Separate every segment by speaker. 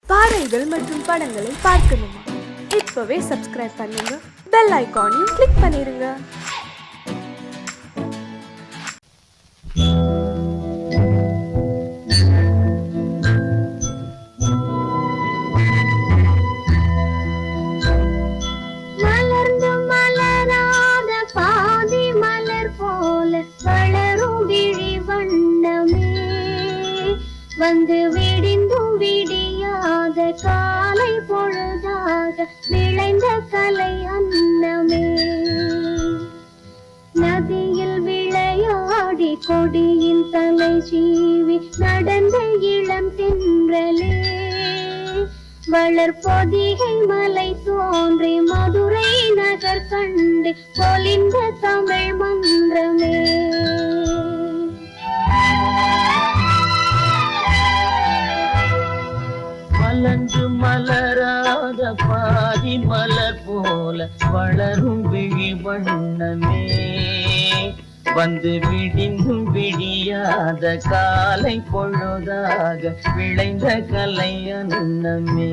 Speaker 1: பாடல்கள் மற்றும் படங்களை பார்க்கணுமா? இப்பவே சப்ஸ்கிரைப் பண்ணுங்க, பெல் ஐகானையும் கிளிக் பண்ணிருங்க.
Speaker 2: வந்து விடிந்தும் விடியாத காலை பொழுதாக விளைந்த கலை அன்னமே, நதியில் விளையாடி கொடியின் தலை சீவி நடந்த இளம் தென்றலே, வளர்பொதிகை மலை தோன்றி மதுரை நகர் கண்டு பொலிந்த தமிழ் மன்றமே.
Speaker 3: மலர்ந்து மலராத பாதி மலர் போல வளரும் விழி வண்ணமே, வந்து விடிந்தும் விடியாத காலை பொழுதாக விளைந்த கலை அன்னமே,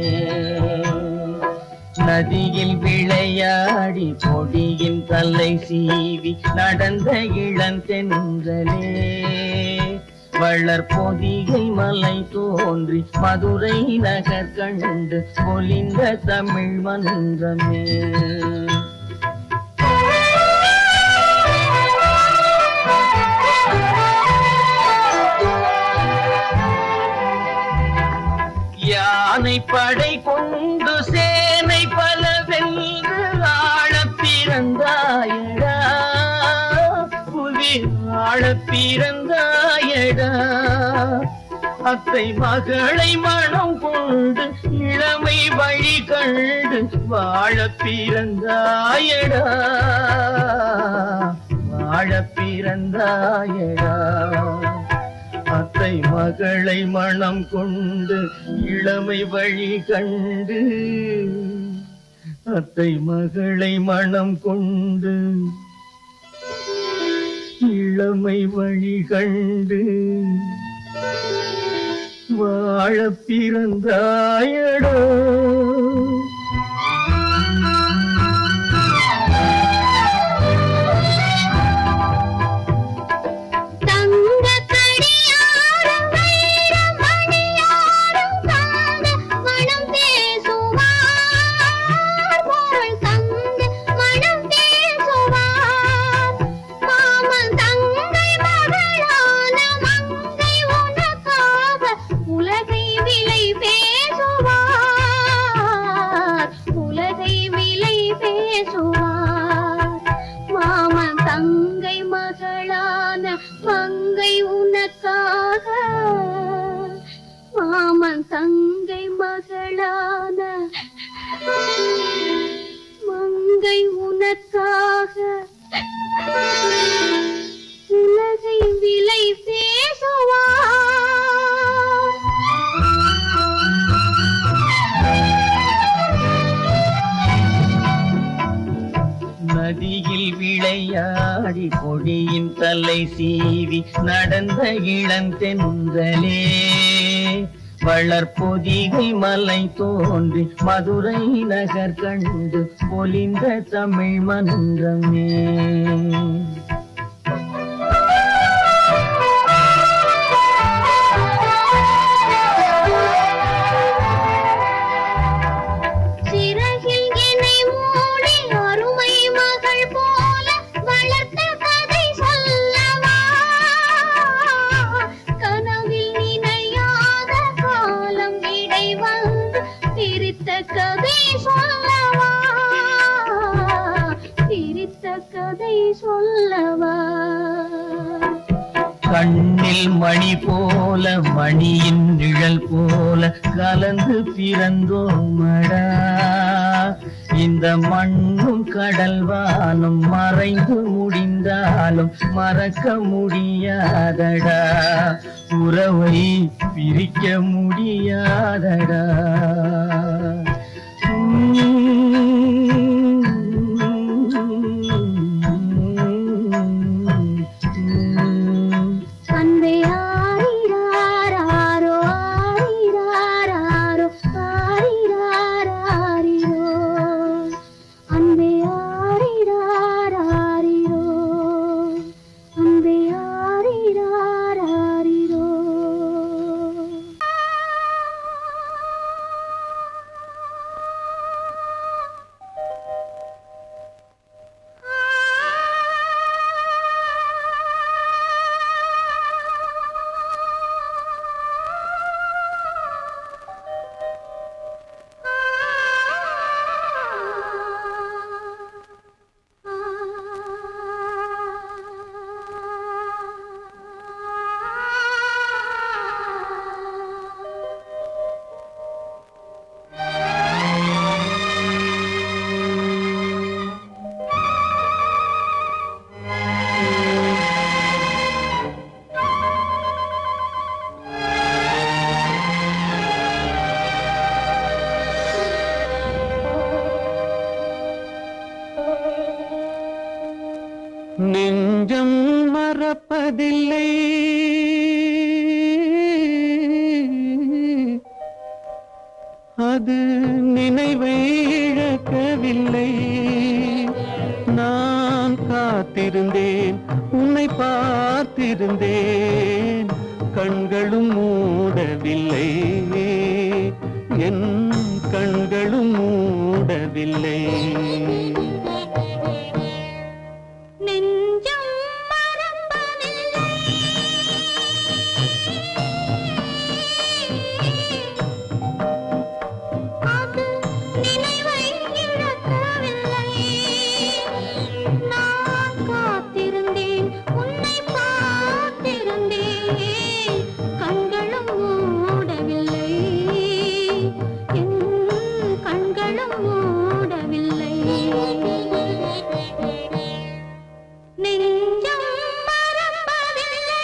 Speaker 3: நதியில் விளையாடி கொடியின் தலை சீவி நடந்த இளந்தென்றலே, வளர்பொதிகை மலை தோன்றி மதுரை நகர் கண்டு பொலிந்த தமிழ் மன்றமே. யானை படை கொண்டு சேனை பல வென்று ஆள பிறந்தாயடா, புவி ஆள பிறந்தாயடா, அத்தை மகளை மனம் கொண்டு இளமை வழி கண்டு வாழ பிறந்தாயடா, வாழ பிறந்தாயடா, அத்தை மகளை மனம் கொண்டு இளமை வழி கண்டு, அத்தை மகளை மனம் கொண்டு இளமை வழி கண்டு வாழ பிறந்தாயடோ. மங்கை உனக்காக, மாமன் தங்கை மகளான மங்கை உனக்காக உலகை விலை பேசுவார். நதியில் விளையாடி கொடியின் தலை சீவி நடந்த இளந்தென்றலே, வளர்பொதிகை மலை தோன்றி மதுரை நகர் கண்டு பொலிந்த தமிழ் மன்றமே. கதை சொல்லவா, கண்ணில் மணி போல மணியின் நிழல் போல கலந்து பிறந்தோமடா, இந்த மண்ணும் கடல்வானும் மறைந்து முடிந்தாலும் மறக்க முடியாதடா, உறவை பிரிக்க முடியாதடா.
Speaker 2: அன்பே ஆரிராரோ ஆரிராரோ
Speaker 4: நெஞ்சம் மறப்பதில்லை, அது நினைவை இழக்கவில்லை. நான் காத்திருந்தேன், உன்னை பார்த்திருந்தேன், கண்களும் மூடவில்லை, என் கண்களும் மூடவில்லை.
Speaker 2: நெஞ்சம் மறப்பதில்லை, அது நினைவை இழக்கவில்லை. நான் காத்திருந்தேன், உன்னை பார்த்திருந்தேன், கண்களும் மூடவில்லை, என் கண்களும் மூடவில்லை. நெஞ்சம் மறப்பதில்லை.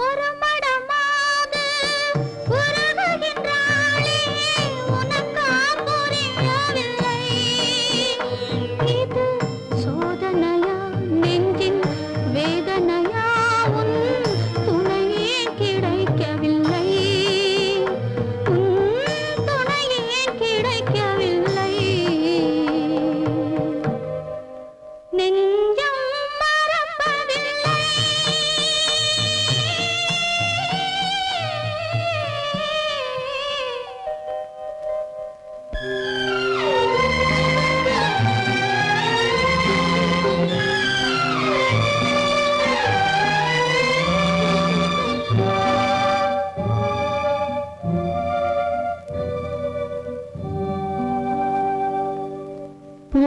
Speaker 2: ஒரு மடமாக உருகுகின்றாளே, உனக்கா புரியவில்லை? இது சோதனையா, நெஞ்சின் வேதனையா, உன் துணையே கிடைக்கவில்லை, உன் துணையே கிடைக்கவில்லை. நெஞ்சம் மறப்பதில்லை.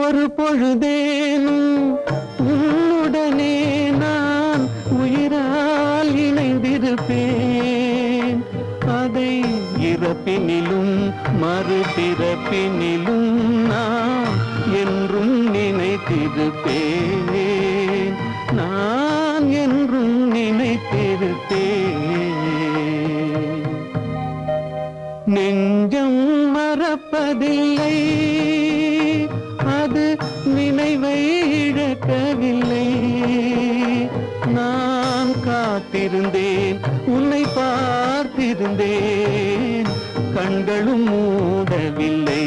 Speaker 4: ஒரு பொழுதேனும் உன்னுடனே நான் உயிரால் இணைந்திருப்பேன். அதை இறப்பினிலும் மறுபிறப்பினிலும் நான் என்றும் நினைத்திருப்பேன், நான் என்றும் நினைத்திருப்பேன். நெஞ்சம் மறப்பதில்லை, அது நினைவை இழக்கவில்லை. நான் காத்திருந்தேன், உன்னை பார்த்திருந்தேன், கண்களும் மூடவில்லை,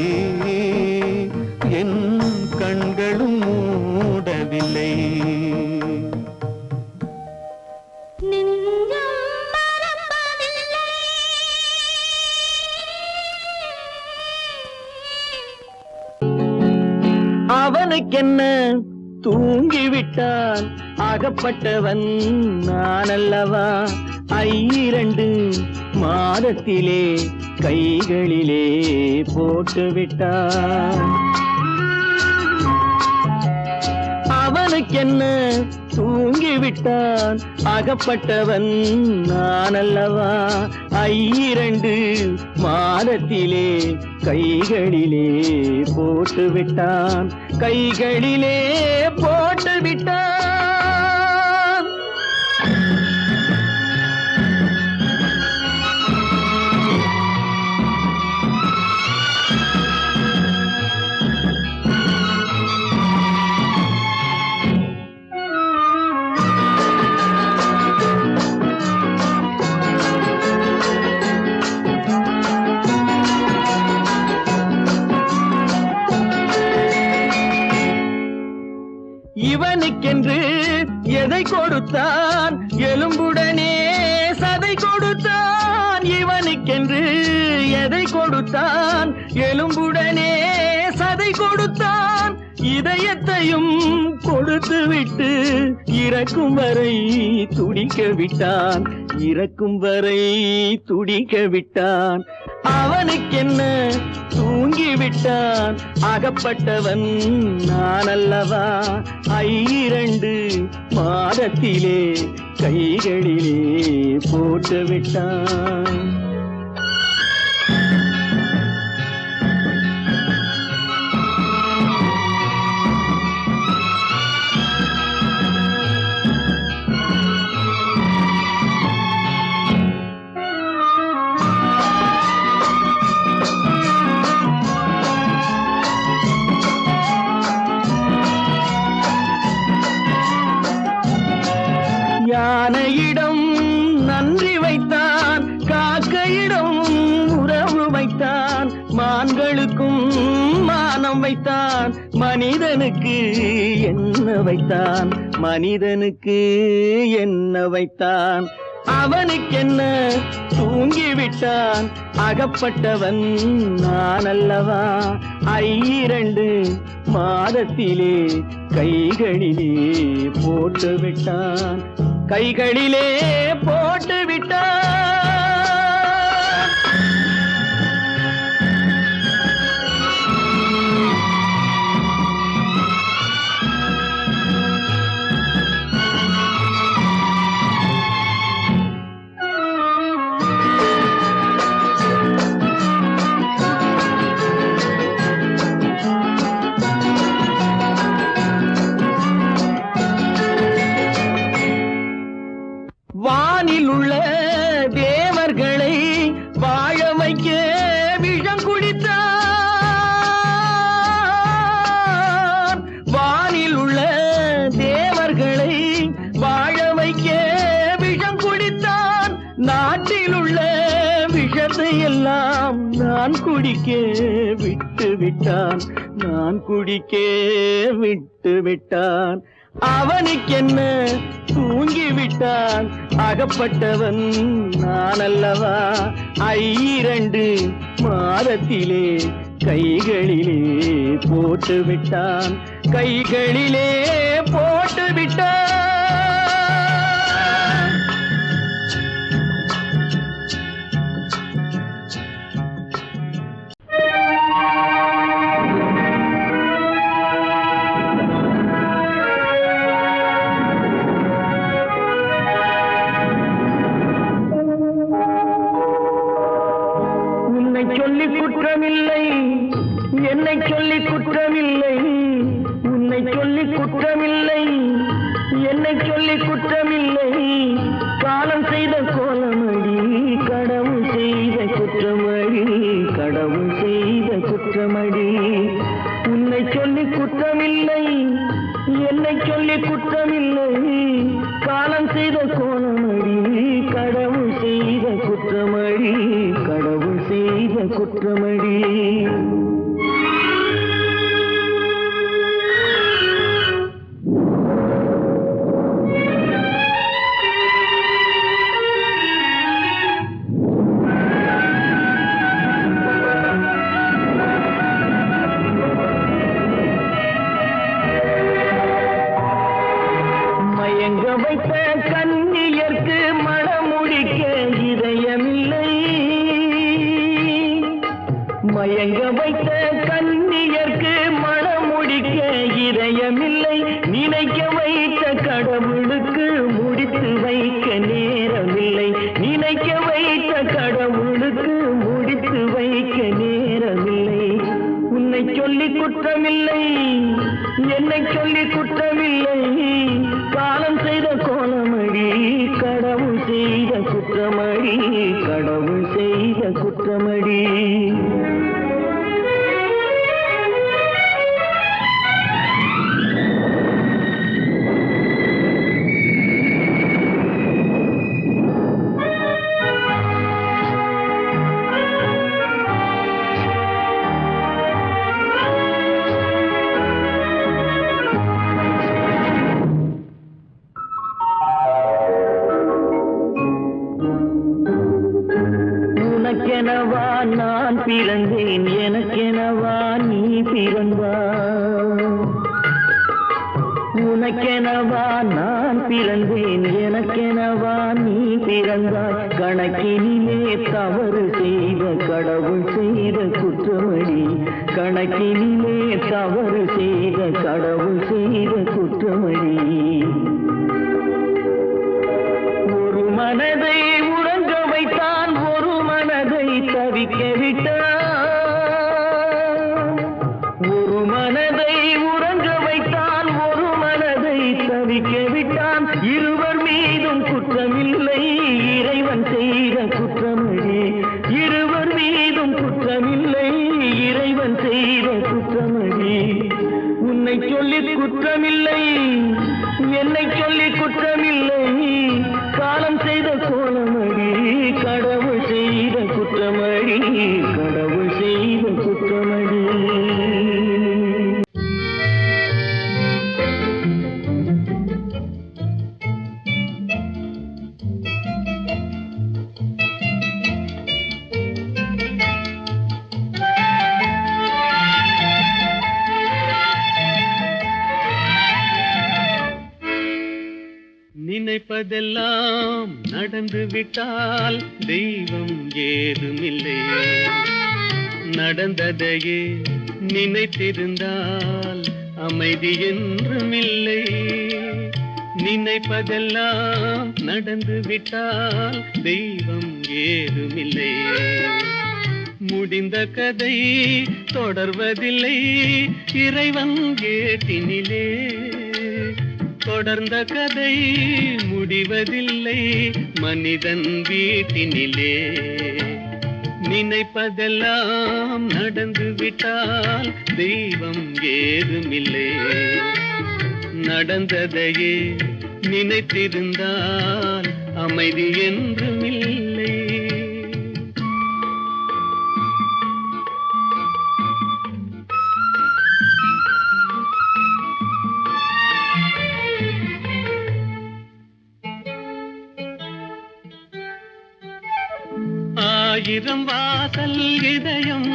Speaker 4: என் கண்களும் மூடவில்லை.
Speaker 2: நெஞ்சம் மறப்பதில்லை.
Speaker 3: அவனுக்கென்ன தூங்கிவிட்டான், அகப்பட்டவன் நான் அல்லவா? 2 மாதத்திலே கைகளிலே போட்டுவிட்டான். அவனுக்கென்ன தூங்கிவிட்டான், அகப்பட்டவன் நான் அல்லவா? 2 மாதத்திலே கைகளிலே போட்டுவிட்டான், கைகளிலே போட்டுவிட்டான். இவனுக்கென்று எதை கொடுத்தான், எலும்புடனே சதை கொடுத்தான். இவனுக்கென்று எதை கொடுத்தான், எலும்புடனே சதை கொடுத்தான். இதயத்தையும் கொடுத்து விட்டு இறக்கும் வரை துடிக்க விட்டான், இறக்கும் வரை துடிக்க விட்டான். அவனுக்கென்ன தூங்கிவிட்டான், அகப்பட்டவன் நான் அல்லவா? 2 மாதத்திலே கைகளிலே போட்டு விட்டான். யானையிடம் நன்றி வைத்தான், காக்கையிடம் உறவு வைத்தான், மான்களுக்கும் மானம் வைத்தான், மனிதனுக்கு என்ன வைத்தான், மனிதனுக்கு என்ன வைத்தான். அவனுக்கென்ன தூங்கிவிட்டான், அகப்பட்டவன் நான் அல்லவா. 2 மாதத்திலே கைகளிலே போட்டு விட்டான், கைகளிலே போட்டு விட்டான். வானில் உள்ள தேவர்களை வாழ வைக்க விஷம் குடித்தான். வானில் உள்ள தேவர்களை வாழ வைக்க விஷம் குடித்தான். நாட்டில் உள்ள விஷத்தை எல்லாம் நான் குடிக்க விட்டு விட்டான், நான் குடிக்க விட்டு விட்டான். அவனுக்கென்ன தூங்கிவிட்டான், அகப்பட்டவன் நான் அல்லவா. 2 மாதத்திலே கைகளிலே போட்டு விட்டான், கைகளிலே போட்டு விட்டான். சொல்லி குற்றமில்லை, என்னை சொல்லி குற்றமில்லை, உன்னை சொல்லி குற்றமில்லை, என்னை சொல்லி குற்றமில்லை. காலம் செய்த கோலமடி, கடவுள் செய்த குற்றமடி, கடவுள் செய்த குற்றமடி. உன்னை சொல்லி குற்றமில்லை, என்னை சொல்லி குற்றமில்லை. காலம் செய்த கோலமடி, கடவுள் செய்த குற்றமடி, கடவுள் செய்த குற்றமடி. மயங்க வைத்த கண்ணியர்க்கு மணமுடிக்க இதயமில்லை, மயங்க வைத்த கண்ணியர்க்கு மணமுடிக்க இதயமில்லை. நினைக்க வைத்த கடவுளுக்கு முடித்து வைக்க நேரமில்லை, நினைக்க வைத்த கடவுளுக்கு முடித்து வைக்க நேரமில்லை. உன்னை சொல்லி குற்றமில்லை, என்னை சொல்லி குற்றமில்லை. காலம் செய்த கோலமடி, கடவுள் செய்த குற்றமடி, கடவுள் செய்த குற்றமடி. உனக்கெனவா நான் பிறந்தேன், எனக்கெனவா நீ பிறந்தாய். உனக்கெனவா நான் பிறந்தேன், எனக்கெனவா நீ பிறந்தாய். கணக்கினிலே தவறு செய்த கடவுள் செய்த குற்றமடி, கணக்கினிலே தவறு செய்த கடவுள் செய்த குற்றமடி. இருவர் மீதும் குற்றமில்லை இறைவன் செய்த குற்றமடி இருவர் மீதும் குற்றமில்லை இறைவன் செய்த குற்றமடி உன்னை சொல்லி குற்றமில்லை என்னை சொல்லி குற்றமில்லை காலம் செய்த கோலமடி கடவுள் செய்த குற்றமடி கடவுள் செய்த குற்றமடி
Speaker 4: நினைப்பதெல்லாம் நடந்து விட்டால் தெய்வம் ஏதுமில்லை நடந்ததையே நினைத்திருந்தால் அமைதி என்றுமில்லை நினைப்பதெல்லாம் நடந்து விட்டால் தெய்வம் ஏதுமில்லை முடிந்த கதை தொடர்வதில்லை இறைவன் ஏட்டினிலே தொடர்ந்த கதை முடிவதில்லை மனிதன் வீட்டினிலே நினைப்பதெல்லாம் நடந்து விட்டால் தெய்வம் ஏதுமில்லை நடந்ததையே நினைத்திருந்தால் அமைதி என்றுமில்லை ஆயிரம் வாசல் இதயம்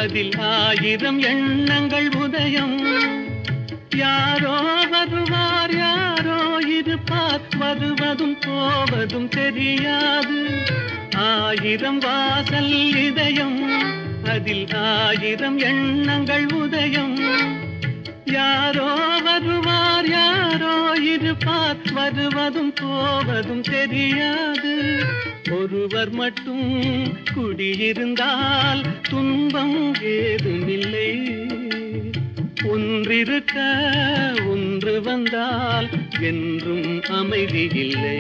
Speaker 4: அதில் ஆயிரம் எண்ணங்கள் உதயம் யாரோ வருவார் யாரோ இருப்பார் வருவதும் போவதும் தெரியாது ஆயிரம் வாசல் இதயம் அதில் ஆயிரம் எண்ணங்கள் உதயம் யாரோ வருவார் யாரோ இருப்பார் வருவதும் போவதும் தெரியாது ஒருவர் மட்டும் குடியிருந்தால் துன்பம் ஏதுமில்லை ஒன்றிருக்க ஒன்று வந்தால் என்றும் அமைதி இல்லை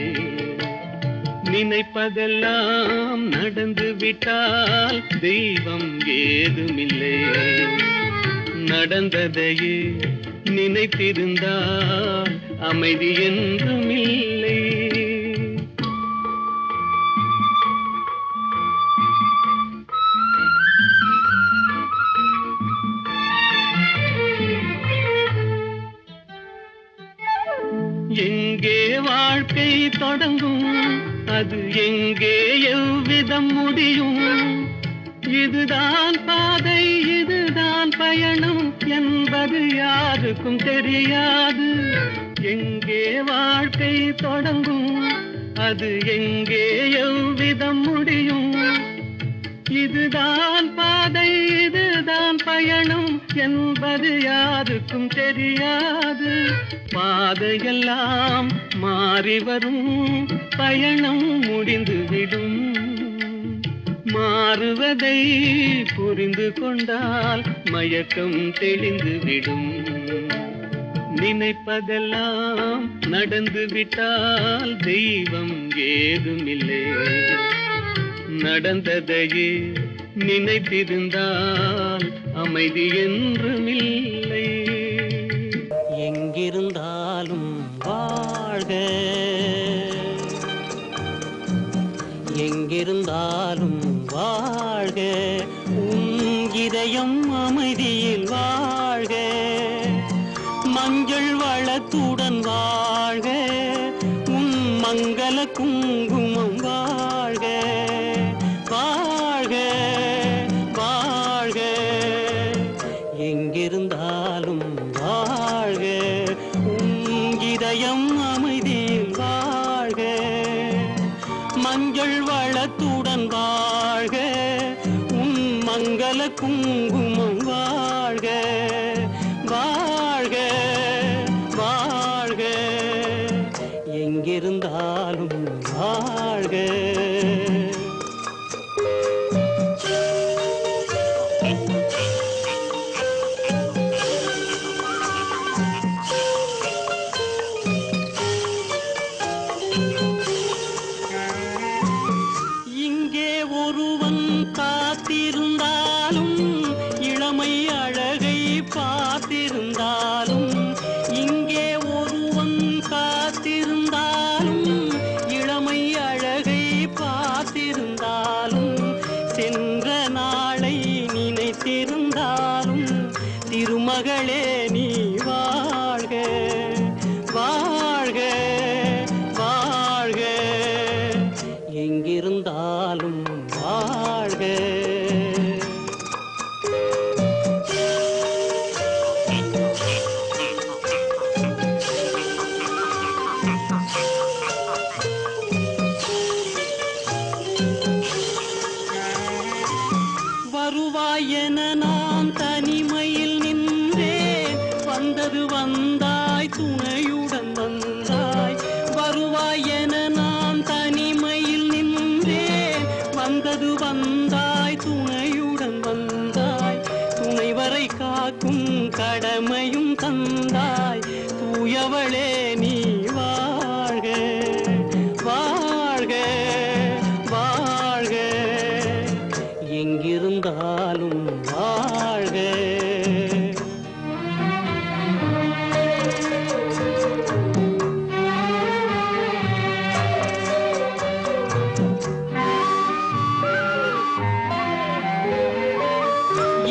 Speaker 4: நினைப்பதெல்லாம் நடந்து விட்டால் தெய்வம் ஏதுமில்லை நடந்ததையே நினைத்திருந்தால் அமைதி என்றுமில்லை எங்கே வாழ்க்கை தொடங்கும் அது எங்கே எவ்விதம் முடியும் இதுதான் பாதை இதுதான் பயணம் என்பது யாருக்கும் தெரியாது எங்கே வாழ்க்கை தொடங்கும் அது எங்கே எவ்விதம் முடியும் இதுதான் பாதை இதுதான் பயணம் என்பது யாருக்கும் தெரியாது பாதையெல்லாம் மாறி வரும் பயணம் முடிந்துவிடும் மாறுவதை புரிந்து கொண்டால் மயக்கம் தெளிந்துவிடும் நினைப்பதெல்லாம் நடந்து விட்டால் தெய்வம் ஏதுமில்லை நடந்ததையே நினைத்திருந்தால் அமைதி என்றுமில்லை
Speaker 5: எங்கிருந்தாலும் வாழ்க எங்கிருந்தாலும் வாழ்க உன் இதயம் அமைதியில் வாழ்க மஞ்சள் வளத்துடன் வாழ்க உன் மங்கள குங்குமம் வாழ்க வாழ்க வாழ்க எங்கிருந்தாலும் வாழ்க உன் இதயம் அமைதியில் வாழ்க மஞ்சள் வளத்துடன் வாழ்க உன் மங்கள குங்குமம் வாழ்க வாழ்க வாழ்க எங்கிருந்தாலும் வாழ்க துணையுடன் வந்தாய். வருவாய் என நான் தனிமையில் நின்றேன். வந்தது வந்தாய், துணையுடன் வந்தாய். துணைவரை காக்கும் கடமையும் தந்தாய். தூயவளே நீ வாழ்க வாழ்க வாழ்க, எங்கிருந்தாலும் வாழ்க.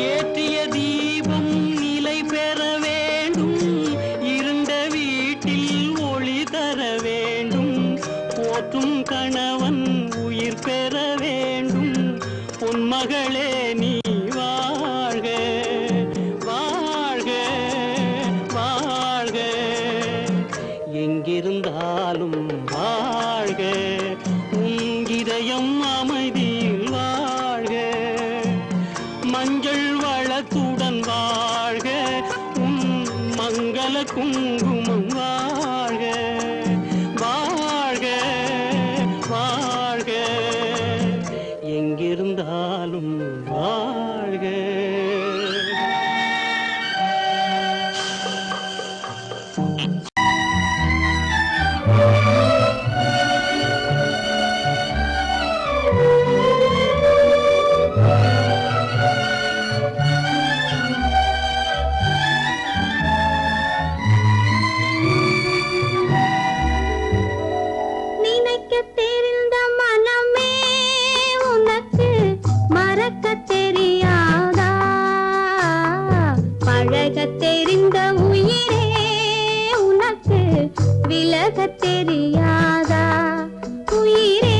Speaker 5: ஏற்றிய தீபம் நிலை பெற வேண்டும். இருண்ட வீட்டில் ஒளி தர வேண்டும். போற்றும் கணவன் உயிர் பெற வேண்டும். பொன்மகளே நீ வாழ்க வாழ்க வாழ்க, எங்கிருந்தாலும் வாழ்க. உன் இதயம் அமைதியில் வாழ்க. மஞ்சள் வளத்துடன் வாழ்க. உன் மங்கள குங்குமம் வாழ்க வாழ்க வாழ்க, எங்கிருந்தாலும் வாழ்க.
Speaker 2: நினைக்க தெரிந்த மனமே உனக்கு மறக்க தெரியாதா? பழக தெரிந்த உயிரே உனக்கு விலக தெரியாதா? உயிரே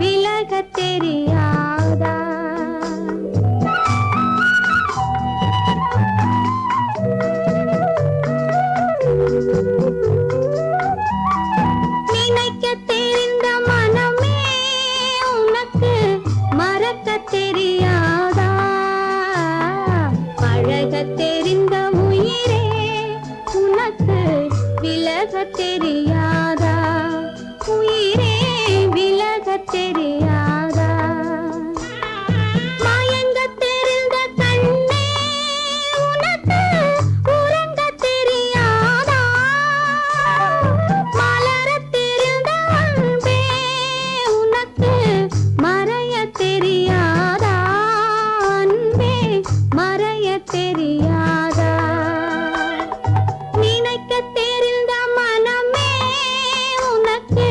Speaker 2: விலக தெரியாதா? நினைக்க தெரிந்த மனமே உனக்கு மறக்க தெரியாதா? பழக தெரிந்த உயிரே உனக்கு விலக தெரியாதா? உயிரே விலக தெரியாதா? மயங்க தெரிந்த கண்ணே உனக்கு உறங்க தெரியாதா? மலரத் தெரிந்த அன்பே உனக்கு மறைய தெரியாதா? அன்பே மறைய தெரியாதா? நினைக்க தெரிந்த மனமே உனக்கு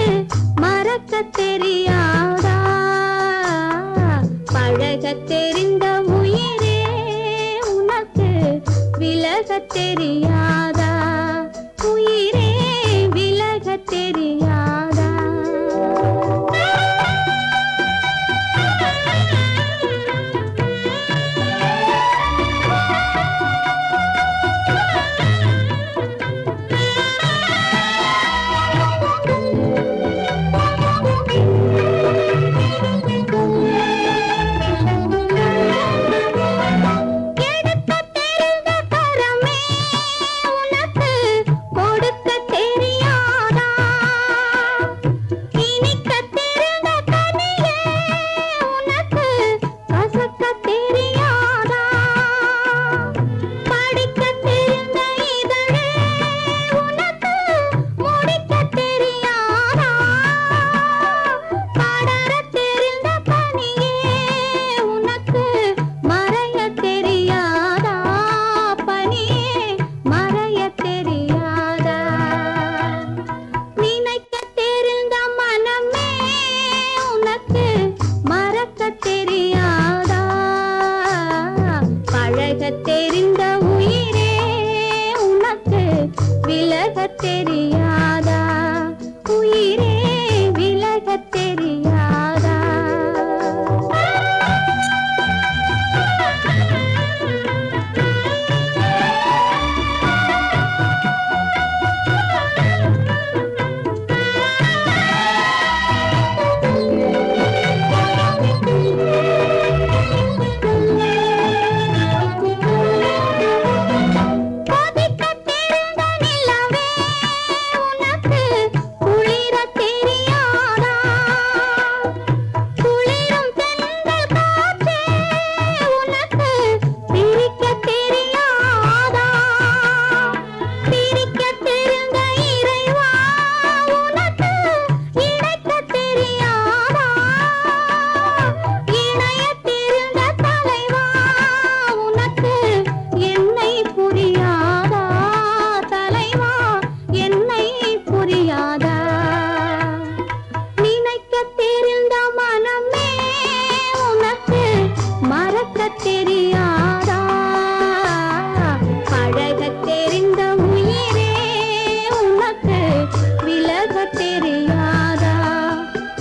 Speaker 2: தெரியாதா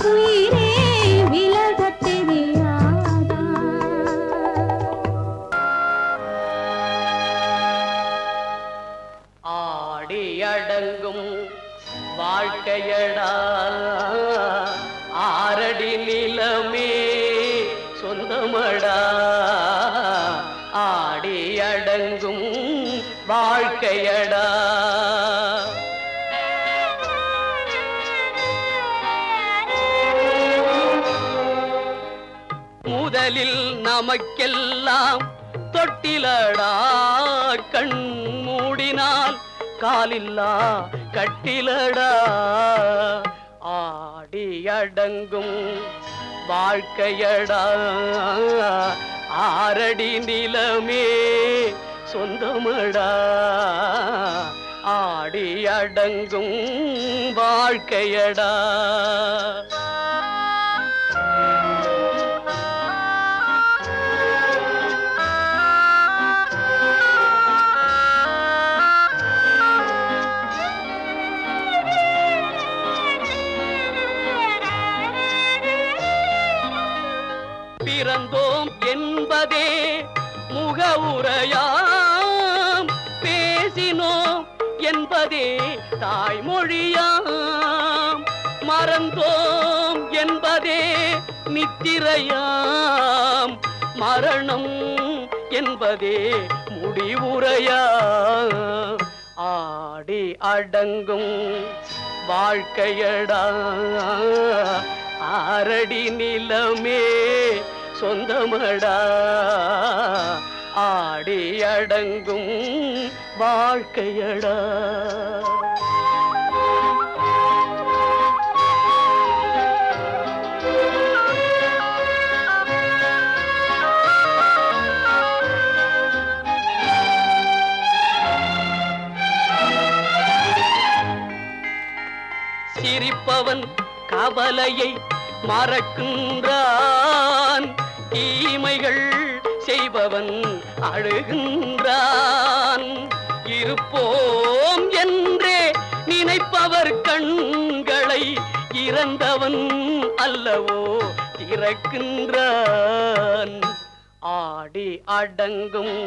Speaker 2: உயிரே விலக தெரியாதா
Speaker 5: ஆடியடங்கும் வாழ்க்கையடா ஆரடி நிலமே சொந்தமடா ஆடியடங்கும் வாழ்க்கையடா முதலில் நமக்கெல்லாம் தொட்டிலடா கண் மூடினால் காலில்லா கட்டிலடா ஆடியடங்கும் வாழ்க்கையடா ஆரடி நிலமே சொந்தமடா ஆடியடங்கும் வாழ்க்கையடா பிறந்தோம் என்பதே முகவுரையாம் பேசினோம் என்பதே தாய்மொழியாம் மறந்தோம் என்பதே நித்திரையாம் மரணம் என்பதே முடிவுரையாம் ஆடி அடங்கும் வாழ்க்கையடா ஆரடி நிலமே சொந்தமடா ஆடி அடங்கும் வாழ்க்கையடா சிரிப்பவன் கவலையை மறக்கின்றான் தீமைகள் செய்பவன் அழுகின்றான் இருப்போம் என்றே நினைப்பவர் கண்களை இறந்தவன் அல்லவோ திறக்கின்றான் ஆடி அடங்கும்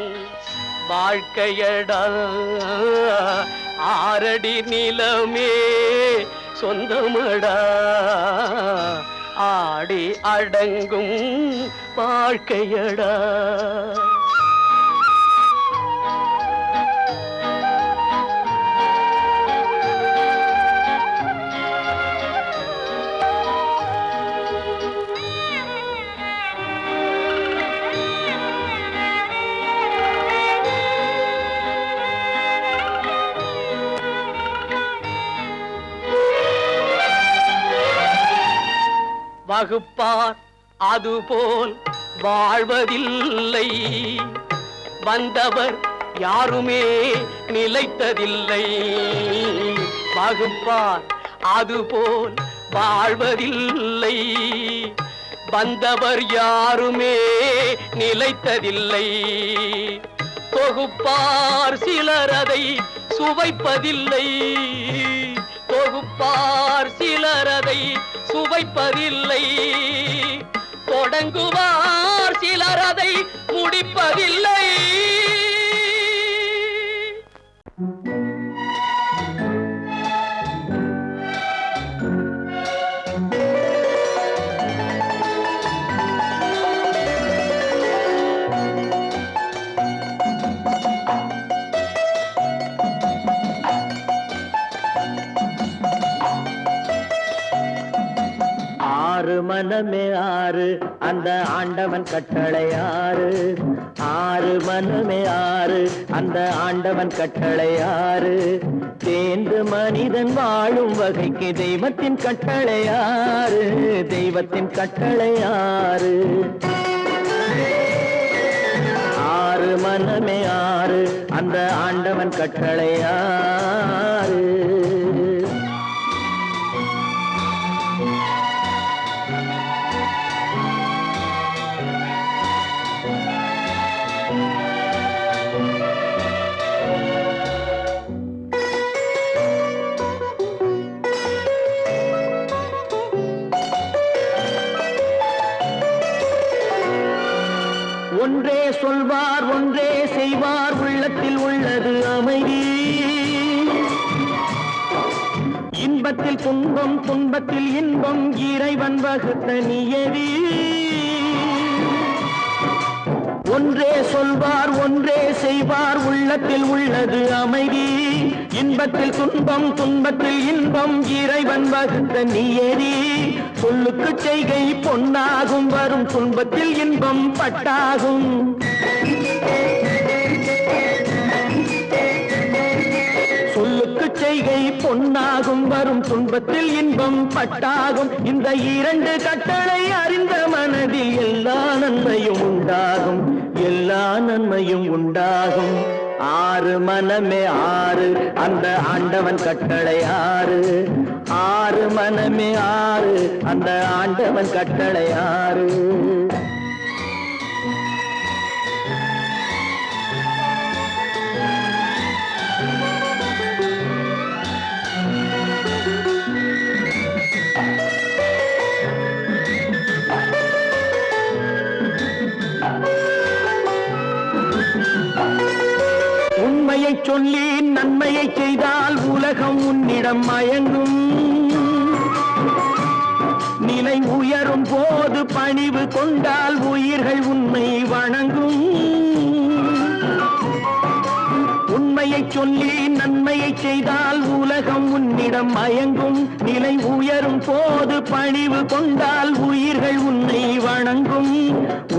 Speaker 5: வாழ்க்கையடா ஆரடி நிலமே சொந்தமடா ஆடி அடங்கும் வாழ்க்கையடா வகுப்பார் அதுபோல் வாழ்வதில்லை வந்தவர் யாருமே நிலைத்ததில்லை வகுப்பார் அதுபோல் வாழ்வதில்லை வந்தவர் யாருமே நிலைத்ததில்லை தொகுப்பார் சிலர் அதை சுவைப்பதில்லை தொகுப்பார் சிலர் அதை சுவைப்பதில்லை தொடங்குவார் சிலர் அதை முடிப்பதில்லை
Speaker 3: ஆறு மனமே ஆறு அந்த ஆண்டவன் கட்டளை ஆறு ஆறு மனமே ஆறு அந்த ஆண்டவன் கட்டளை ஆறு தேர்ந்து மனிதன் வாழும் வகைக்கு தெய்வத்தின் கட்டளை ஆறு தெய்வத்தின் கட்டளை ஆறு ஆறு மனமே ஆறு அந்த ஆண்டவன் கட்டளை ஆறு இன்பத்தில் துன்பம் துன்பத்தில் இன்பம் இறைவன் வகுத்த நியதி. ஒன்றே சொல்வார் ஒன்றே செய்வார் உள்ளத்தில் உள்ளது அமைதி. இன்பத்தில் துன்பம் துன்பத்தில் இன்பம் இறைவன் வகுத்த நியதி. சொல்லுக்கு செய்கை பொன்னாகும் வரும் துன்பத்தில் இன்பம் பட்டாகும். சொல்லுக்கு செய்கை பொன்னாகும் வரும் துன்பத்தில் இன்பம் பட்டாகும். இந்த இரண்டு கட்டளை அறிந்த மனதில் எல்லா நன்மையும் உண்டாகும், எல்லா நன்மையும் உண்டாகும். ஆறு மனமே ஆறு அந்த ஆண்டவன் கட்டளை ஆறு. ஆறு மனமே ஆறு அந்த ஆண்டவன் கட்டளை ஆறு. உண்மையை சொல்லி நன்மையை செய்தால் உலகம் உன்னிடம் மயங்கும். நிலை உயரும் போது பணிவு கொண்டால் உயிர்கள் உன்னை வணங்கும். உண்மையை சொல்லி நன்மையை செய்தால் உலகம் உன்னிடம் மயங்கும். நிலை உயரும் போது பணிவு கொண்டால் உயிர்கள் உன்னை வணங்கும்.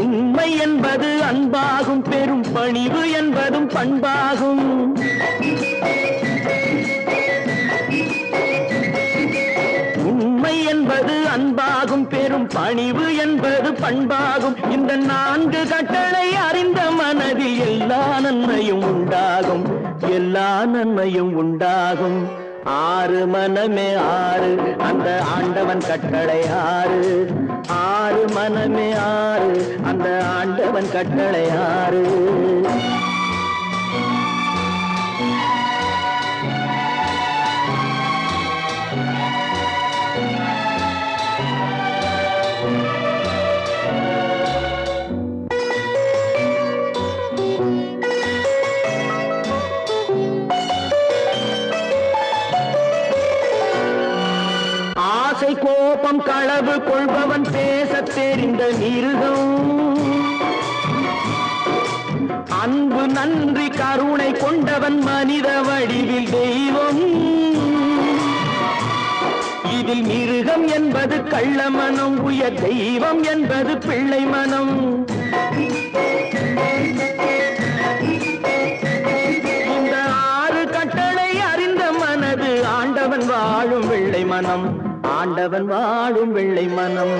Speaker 3: உண்மை என்பது அன்பாகும், பெரும் பணிவு என்பதும் பண்பாகும். உண்மை என்பது அன்பாகும், பெரும் பணிவு என்பது பண்பாகும். இந்த நான்கு கட்டளை அறிந்த மனதில் எல்லா நன்மையும் உண்டாகும், எல்லா நன்மையும் உண்டாகும். ஆறு மனமே ஆறு அந்த ஆண்டவன் கட்டளை ஆறு. ஆறு மனமே ஆறு அந்த ஆண்டவன் கட்டளை ஆறு. கோபம் களவு கொள்பவன் பேசத் தெரிந்த மிருகம். அன்பு நன்றி கருணை கொண்டவன் மனித வடிவில் தெய்வம். இதில் மிருகம் என்பது கள்ள மனம், உயர் தெய்வம் என்பது பிள்ளை மனம். இந்த ஆறு கட்டளை அறிந்த மனது ஆண்டவன் வாழும் வெள்ளை மனம், ஆண்டவன் வாழும் வெள்ளை மனம்.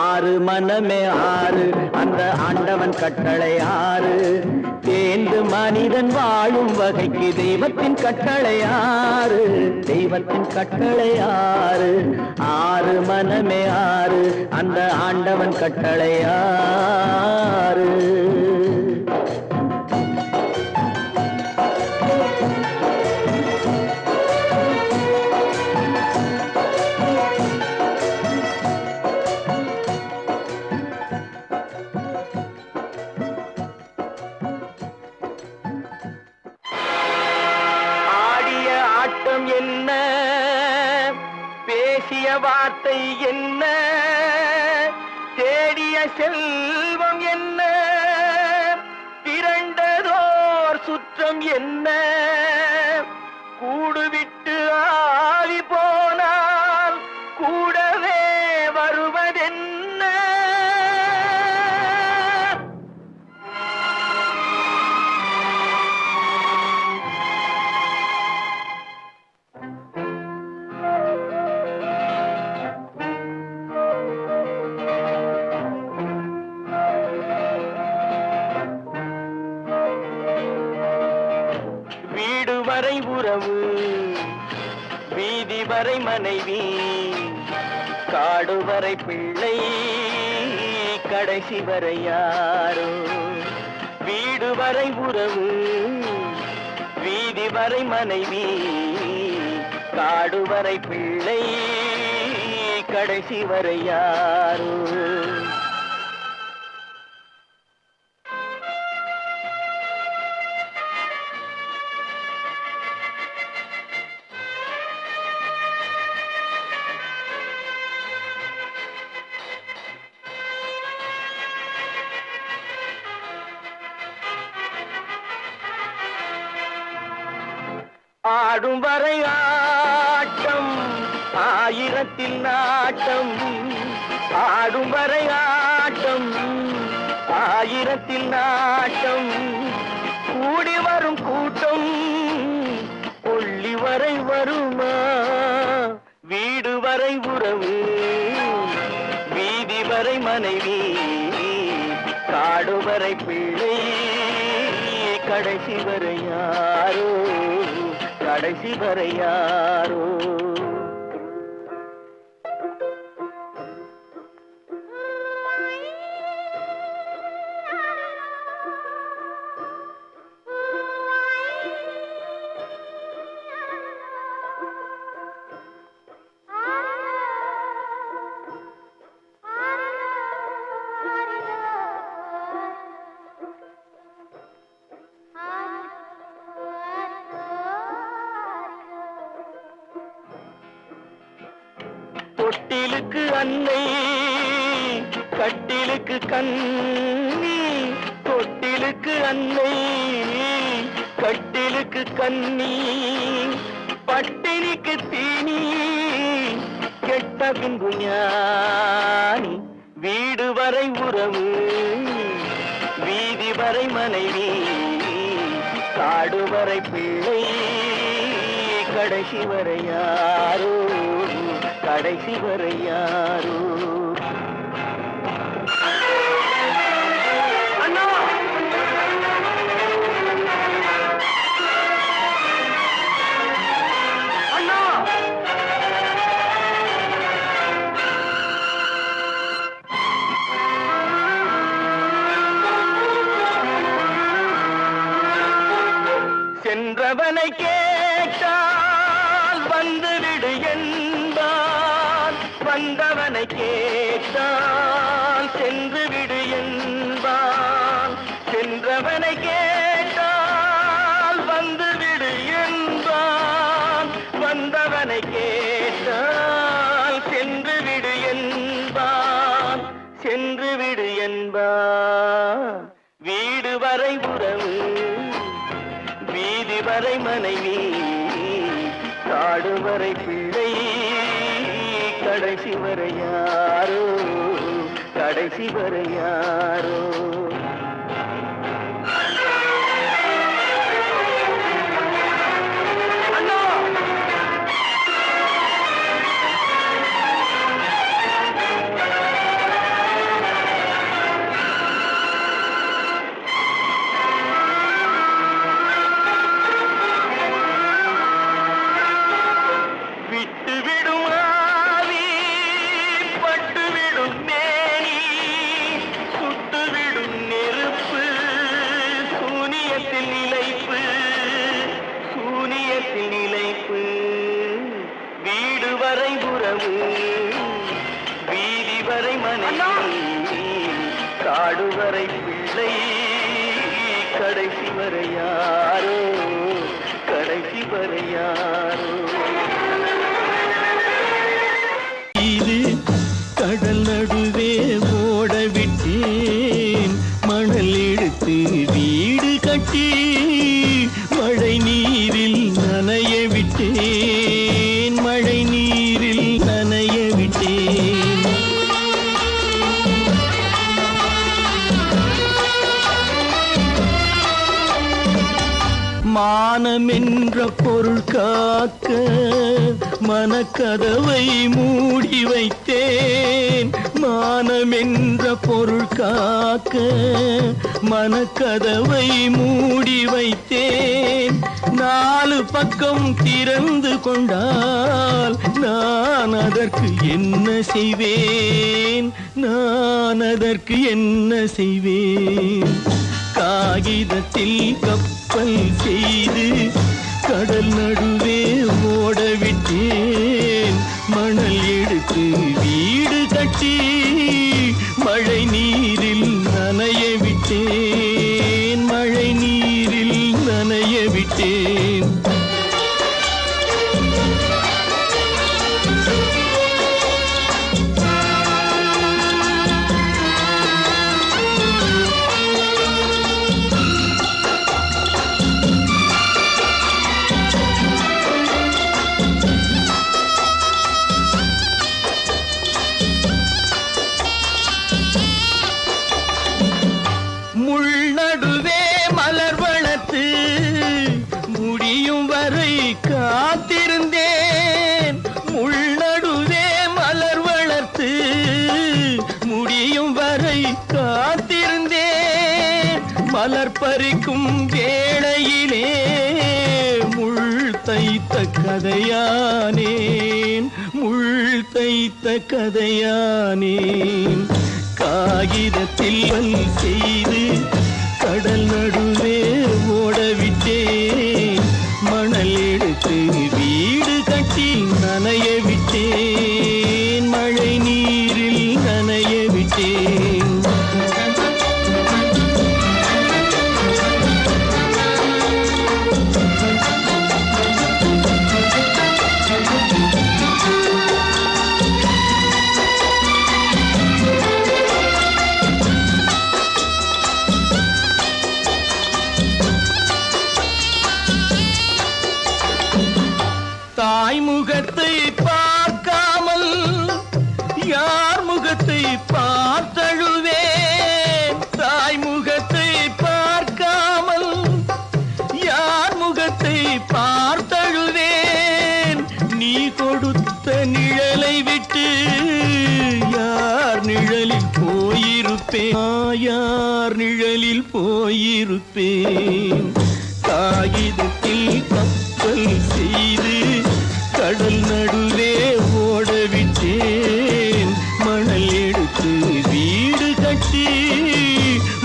Speaker 3: ஆறு மனமே ஆறு அந்த ஆண்டவன் கட்டளை ஆறு. தேர்ந்து மனிதன் வாழும் வகைக்கு தெய்வத்தின் கட்டளை ஆறு, தெய்வத்தின் கட்டளை ஆறு. ஆறு மனமே ஆறு அந்த ஆண்டவன் கட்டளை ஆறு. என்ன பேசிய வார்த்தை என்ன, தேடிய செல்வம் என்ன, திரண்டதோர் சுற்றம் என்ன, கூடுவிட்டு ஆவி போனால் கூடவே வருவதென்ன. வரை உறவு, வீதி வரை மனைவி, காடு வரை பிள்ளை, கடைசி வரை யாரோ. வீடு வரை உறவு, வீதி வரை மனைவி, காடு வரை பிள்ளை, கடைசி வரை யாரோ. ஆடும் வரை ஆட்டம் ஆயிரத்தில் நாட்டம் ஆடும் வரை ஆட்டம் ஆயிரத்தில் நாட்டம் கூடி வரும் கூட்டம் கொள்ளி வரை வருமா வீடு வரை உறவு வீதி வரை மனைவி காடு வரை பிள்ளை கடைசி வரை யாரோ கடைசி வரை யாரோ தொட்டிலுக்கு அன்னை கட்டிலுக்கு கண்ணி தொட்டிலுக்கு அன்னை கட்டிலுக்கு கண்ணி பட்டினிக்கு தீனி கெட்ட பின்பு ஞானி வீடு வரை உறவு வீதி வரை மனைவி காடு வரை பிள்ளை கடைசி வரை யாரோ கடைசி வரை யாரோ அண்ணா அண்ணா சென்றவனை கேட்டால் வந்துவிடு என்பான் வந்தவனை கேட்டால் சென்று விடு என்பான் சென்றவனை கேட்டால் வந்துவிடு என்பான் வந்தவனை கேட்டால் சென்று விடு என்பான் சென்று விடு என்பான் வீடு வரை உறவு வீதி வரை மனைவி காடு வரை பிள்ளை கடைசி வரை யாரோ கடைசி வரை யாரோ வீடு வரை உறவு வீதி வரை மனைவி காடு வரை பிள்ளை கடைசி வரை யாரோ கடைசி வரை யாரோ இது கடல் நடுவே ஓட விட்டேன் மணல் எடுத்து வீடு கட்டி மழை நீரில் நனைய விட்டேன் மழை நீரில் நனைய விட்டேன் மானம் என்ற பொருள் காக்க மனக்கதவை மூடி வைத்தேன் மானம் என்ற பொருள் காக்க மனக்கதவை மூடி வைத்தேன் நாலு பக்கம் திறந்து கொண்டால் நான் அதற்கு என்ன செய்வேன் நான் அதற்கு என்ன செய்வேன் காகிதத்தில் கப்பல் செய்து கடல் நடுவே ஓட விட்டேன் மணல் எடுத்து வீடு கட்டி மழை நீரில் நனைய விட்டேன் மழை நீரில் நனைய விட்டேன் மலர் பறிக்கும் வேளையிலே முள் தைத்த கதையானேன், முள் தைத்த கதையானேன். காகிதத்தில் செய்து கடல் நடுவே ஓடவிட்டேன், மணல் எடுத்து வீடு கட்டி நனைய விட்டேன், மழை நீரில் நனைய விட்டேன். தாய் முகத்தை பார்க்காமல் யார் முகத்தை பார்த்தழுவேன், தாய் முகத்தை பார்க்காமல் யார் முகத்தை பார்த்தழுவேன். நீ கொடுத்த நிழலை விட்டு யார் நிழலில் போயிருப்பேன், யார் நிழலில் போயிருப்பேன். காகிதத்தில் கப்பல் செய்து கடல் நடுவே ஓடவிட்டேன், மணல் எடுத்து வீடு கட்டி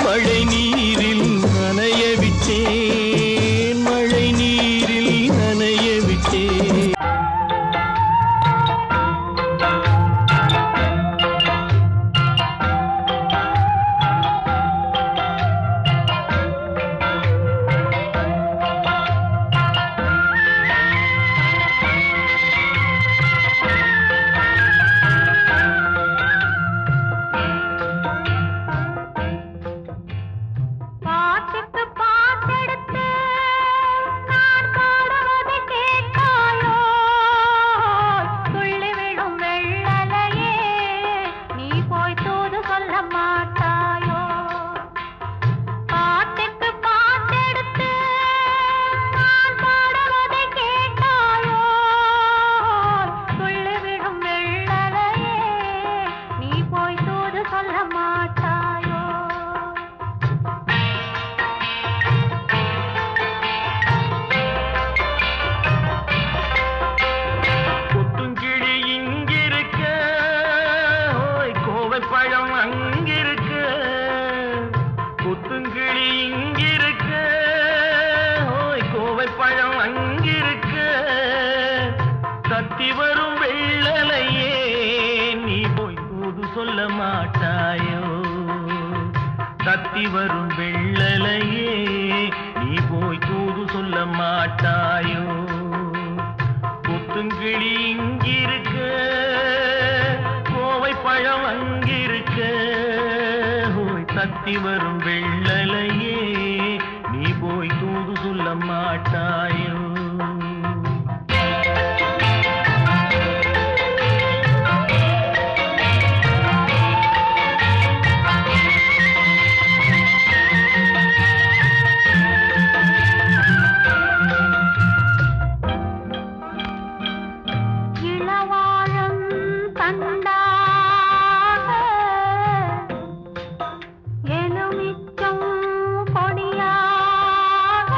Speaker 3: மழை நீரில் நனைய விட்டேன், மழை நீரில் நனைய விட்டேன்.
Speaker 2: பாட்டுக்கு பாட்டெடுத்து நான் பாடுவதை கேட்காயோ, துள்ளி விடும் வெள்ளலையே நீ போய் தூது சொல்ல மாட்டாயோ. பாட்டுக்கு பாட்டெடுத்து நான் பாடுவதை கேட்காயோ, துள்ளி விடும் வெள்ளலையே நீ போய் தூது சொல்ல மாட்டாயோ.
Speaker 3: கொத்துங்கிளி இங்கிருக்க, ஓய் கோவை பழம் அங்கிருக்க. கொத்துங்கிளி இங்கிருக்க, ஓய் கோவை பழம் அங்கிருக்க. தத்தி வரும் வெள்ளலையே நீ போய் தூது சொல்ல மாட்டாயோ, தத்தி வரும் வெள்ளலையே நீ போய் தூது சொல்ல மாட்டாயோ. கொத்துங்கிளி இங்கிருக்க, கோவை பழம் அங்கிருக்க. ஓய் தத்தி வரும் வெள்ளலையே நீ போய் தூது சொல்ல மாட்டாயோ.
Speaker 2: இளவாழம் தண்டாக எலுமிச்சம் கொடியாக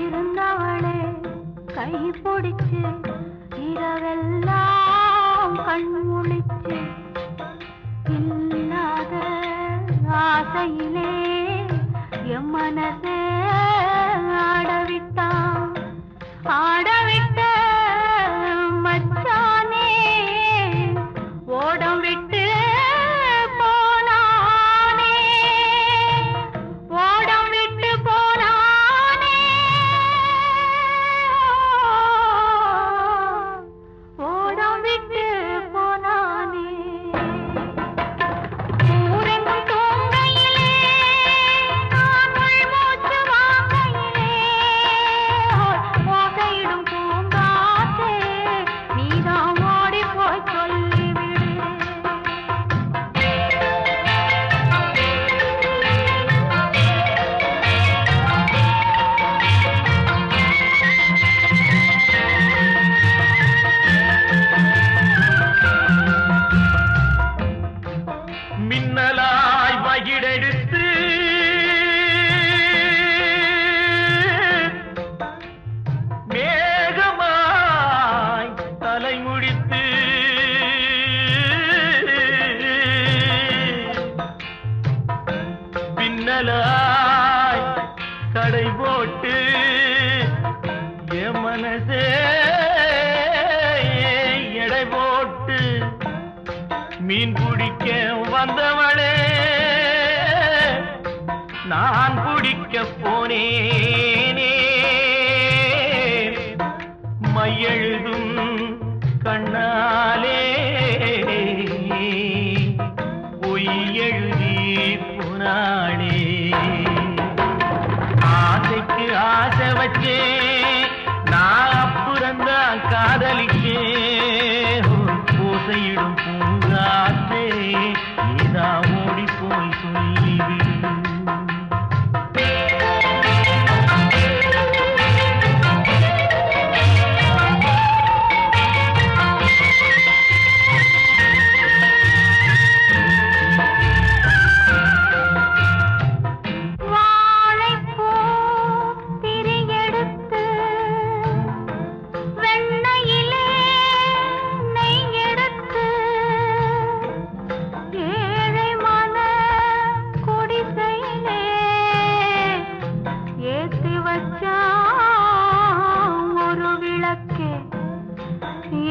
Speaker 2: இருந்தவளே கை பிடிச்சு இரவெல்லாம் கண் முழிச்சு இல்லாத ஆசையிலே என் மனசே ஆடவிட்டான், ஆடவிட்ட மச்சானே ஓடம் விட்டு போனானே, ஓடம் விட்டு போனானே, ஓடம் விட்டு போனானே. ஊரெங்கும் தூங்கையிலே நான் உள்மூச்சு வாங்கையிலே ஓசையிடும்
Speaker 3: மீன் பிடிக்க வந்தவளே நான் பிடிக்க போனேனே மையெழுதும் கண்ணாலே பொய் எழுதி போனாளே ஆசைக்கு ஆசை வச்சே நான் அப்புறந்தான் காதலிக்கே பூசையிடும் பூங்காத்தே நீதான் ஓடி போய் சொல்லிவிடு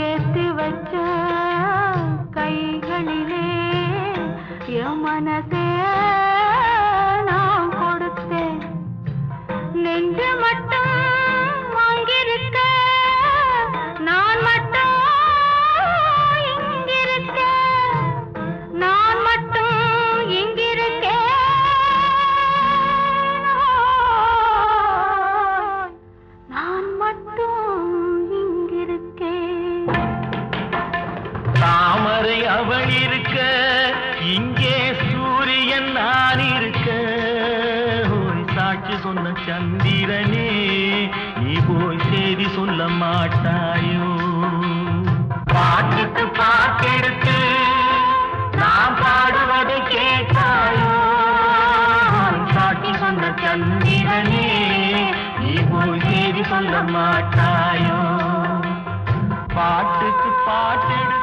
Speaker 2: ஏத்தி வச்ச கைகளிலே என் மனசே நான் கொடுத்தேன் நெஞ்சு மட்டும் அங்கிருக்க நான் மட்டும் இங்கிருக்க நான் மட்டும் இங்கிருக்கேன் நான் மட்டும்
Speaker 3: தாமரை அவள் இருக்க இங்கே சூரியன் நான் இருக்க ஒரு சாட்சி சொன்ன சந்திரனே நீ போய் செய்தி சொல்ல மாட்டாயோ பாட்டுக்கு பாட்டெடுத்து நான் பாடுவதை கேட்டாயோ சாட்சி சொன்ன சந்திரனே நீ போய் செய்தி சொல்ல மாட்டாயோ பாட்டுக்கு பாட்டெடுத்து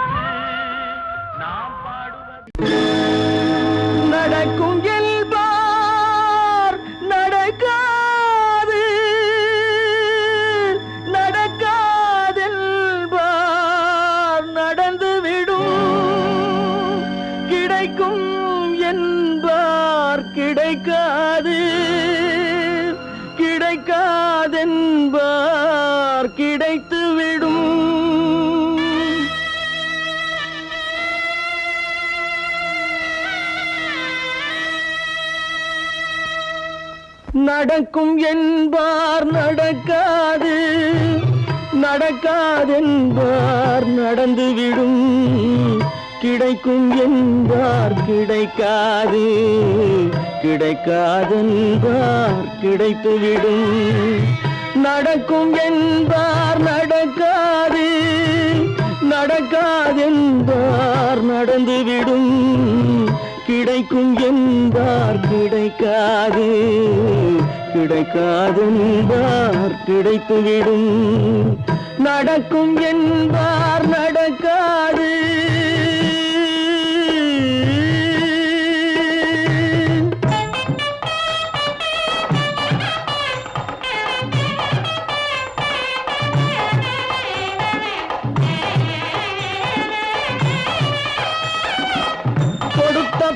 Speaker 3: நாம் பாடுவது நடக்கும் என்பார் நடக்காது நடக்காதென்பார் நடந்துவிடும் கிடைக்கும் என்பார் கிடைக்காது கிடைக்காதென்பார் கிடைத்துவிடும் நடக்கும் என்பார் நடக்காது நடக்காதென்பார் நடந்துவிடும் கிடைக்கும் என்பார் கிடைக்காது கிடைக்காதென்பார் கிடைத்துவிடும் நடக்கும் என்பார் நடக்காது நடக்காதென்பார் நடந்துவிடும் கிடைக்கும் என்பார் கிடைக்காது கிடைக்காதென்பார் கிடைத்துவிடும் நடக்கும் என்பார் நடக்காது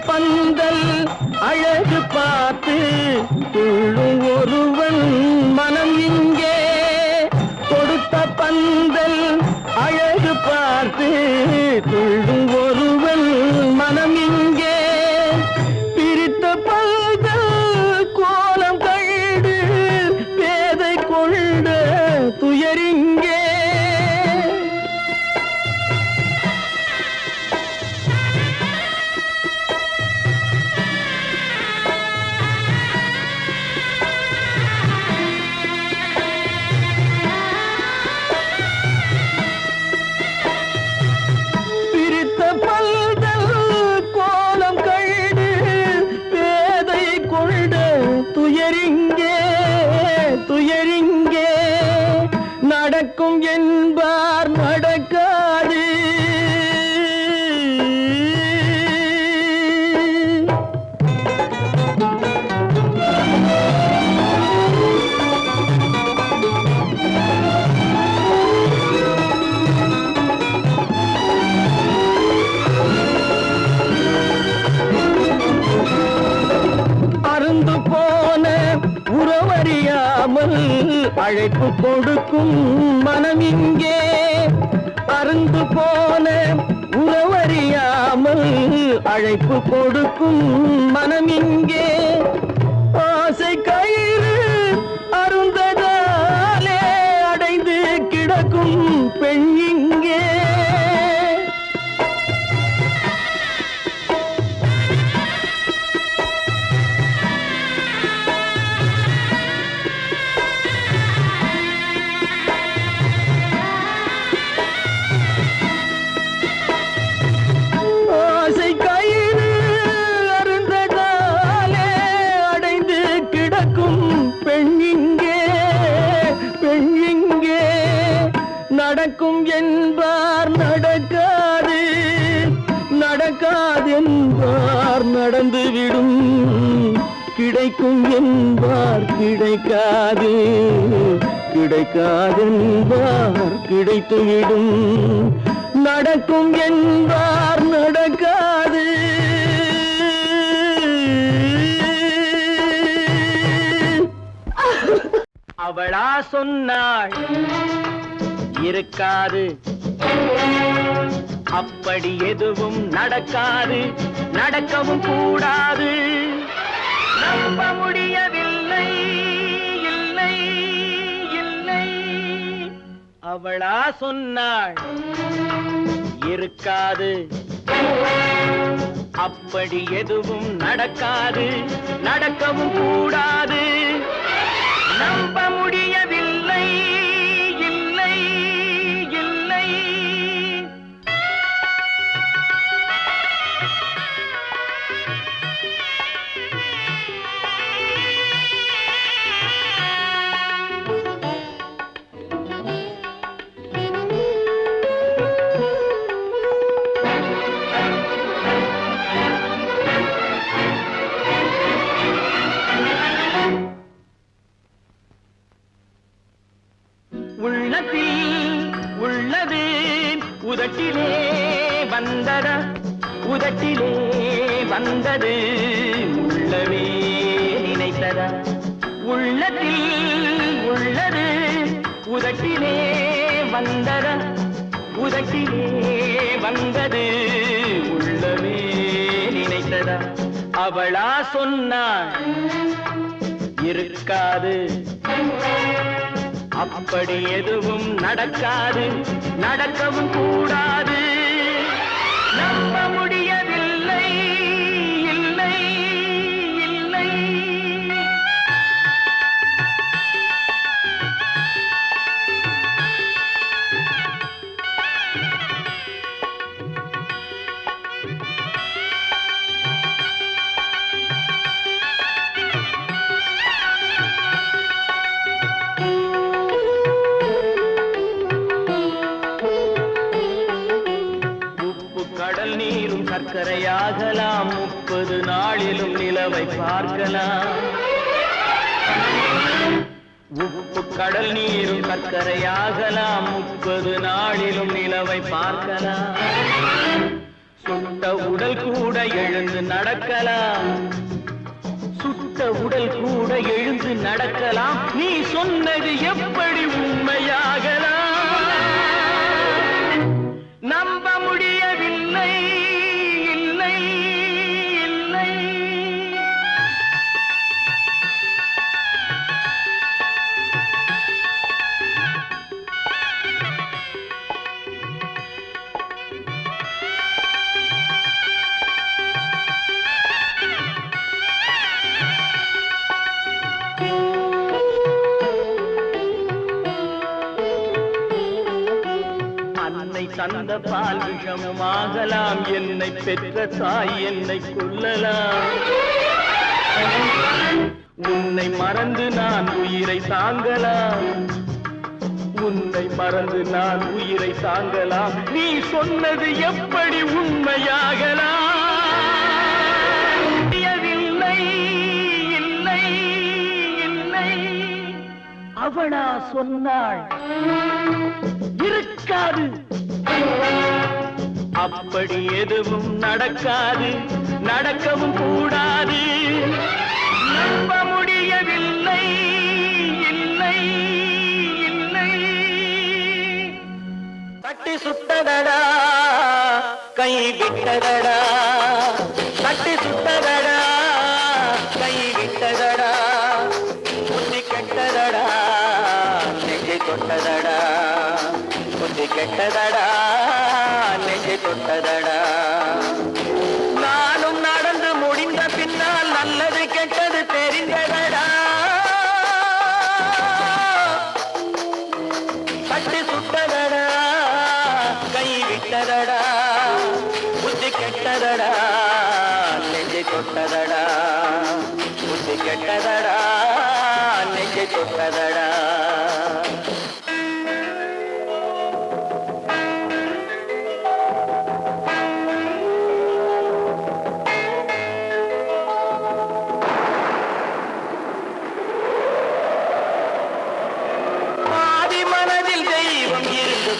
Speaker 3: பந்தல் அழகு பார்த்து துள்ளும் ஒருவன் மனம் இங்கே கொடுத்த பந்தல் அழகு பார்த்து துள்ளும் ஒருவன் மனம் இங்கே பிரித்த பந்தல் கோலம் கண்டு பேதை கொண்ட துயரிங்கே பிரித்த அழைப்பு கொடுக்கும் மனம் இங்கே அருந்து போன உறவறியாமல் அழைப்பு கொடுக்கும் மனம் இங்கே ஆசை கயிறு அருந்ததாலே அடைந்து கிடக்கும் பெண் இங்கே நடக்கும் என்பார் நடக்காது நடக்காது என்பார் நடந்துவிடும் கிடைக்கும் என்பார் கிடைக்காது கிடைக்காது என்பார் கிடைத்துவிடும் நடக்கும் என்பார் நடக்காது அவளா சொன்னாள் இருக்காது அப்படி எதுவும் நடக்காது நடக்கவும் கூடாது நம்ப முடியவில்லை இல்லை இல்லை அவளா சொன்னாள் இருக்காது அப்படி எதுவும் நடக்காது நடக்கவும் கூடாது நம்ப முடியவில்லை இல்லை இல்லை உள்ளது உதட்டிலே வந்ததா உதட்டிலே வந்தது உள்ளவே நினைத்ததா உள்ளத்தில் உள்ளது உதட்டிலே வந்ததா உதட்டிலே வந்தது உள்ளவே நினைத்ததா அவளா சொன்னாள் இருக்காது அப்படி எதுவும் நடக்காது நடக்கவும் கூடாது நம்ப முடியவில்லை இல்லை இல்லை கடல் நீரும் சர்க்கரையாகலாம் 30 நாளிலும் நிலவை பார்க்கலாம் உப்பு கடல் நீரும் சர்க்கரையாகலாம் 30 நாளிலும் நிலவை பார்க்கலாம் சுட்ட உடல் கூட எழுந்து நடக்கலாம் சுட்ட உடல் கூட எழுந்து நடக்கலாம் நீ சொன்னது எப்படி உண்மையாகலாம் நம்ப முடியவில்லை இல்லை இல்லை அன்னை தந்த பால் விஷமாகலாம் என்னை பெற்ற தாய் என்னை கொல்லலாம் உன்னை மறந்து நான் உயிரை தாங்கலாம் உன்னை மறந்து நான் உயிரை தாங்கலாம் நீ சொன்னது எப்படி உண்மையாகலாம் இல்லை இல்லை இல்லை அவளா சொன்னாள் இருக்காது அப்படி எதுவும் நடக்காது நடக்கவும் கூடாது நம்ப முடியவில்லை இல்லை தட்டி சுட்டதடா கை விட்டதடா தட்டி சுட்டதடா கை விட்டதடா புத்தி கெட்டதடா நெஞ்சை தொட்டதடா புத்தி கெட்டதடா நெஞ்சை தொட்டதடா நானும் நடந்து முடிந்த பின்னால் நல்லது கெட்டது தெரிந்ததடா தட்டி சுட்டதடா கை விட்டதடா புத்தி கெட்டதடா நெஞ்சை தொட்டதடா புத்தி கெட்டதடா நெஞ்சை தொட்டதடா